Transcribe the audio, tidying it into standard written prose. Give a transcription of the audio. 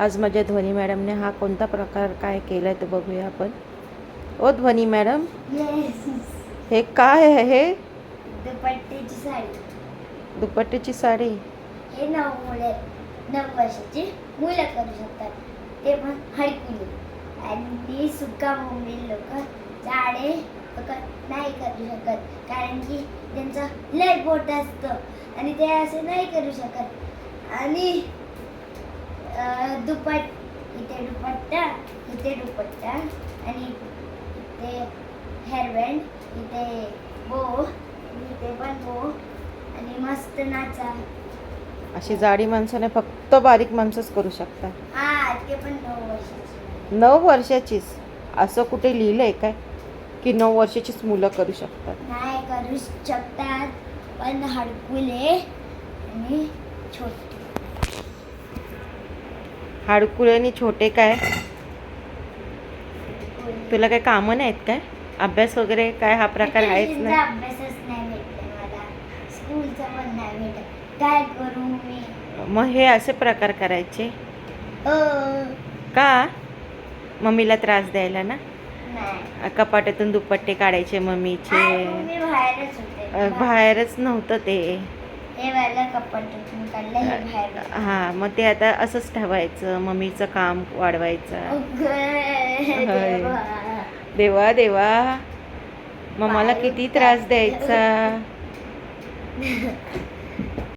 आज माझ्या ध्वनी मॅडमने हा कोणता प्रकार काय केलाय ते बघूया आपण. ओ ध्वनी मॅडम, हे काय आहे? हे दुपट्ट्याची साडी. दुपट्ट्याची साडी. हे 9 वर्षाची मुलं करू शकतात, ते पण हडकुली. आणि सुका मम्मी लोक जाडे नाही करू शकत, कारण की त्यांचं लय बोट असतं आणि ते असे नाही करू शकत. आणि इथे दुपट्टा आणि इथे हेअरबँड, इथे बो, इथे पण बो आणि मस्त नाचा. अशी जाडी माणसाने फक्त बारीक माणसंच करू शकतात. हा, ते पण 9 वर्षाची. 9 वर्षाचीच? असं कुठे लिहिलंय काय की 9 वर्षाचीच मुलं करू शकतात? नाही करू शकतात, पण हडकुले आणि छोटे. हाडकुळे आणि छोटे काय? तुला काय कामं नाहीत काय? अभ्यास वगैरे काय हा प्रकार आहेच नाही? अभ्यासच नाही भेटले मला, स्कूलचा पण नाही भेटत. काय करू मी? मग हे असे प्रकार करायचे का? मम्मीला त्रास द्यायला ना? नाही, कपाटातून दुपट्टे काढायचे मम्मीचे. मी बाहेरच होते. बाहेरच नव्हतं ते. हे वाला कपाटातून काढलं, हे बाहेर. हां, मग ते आता असंच ठेवायचं, मम्मीचं काम वाढवायचं. देवा देवा, मग मला किती त्रास द्यायचा.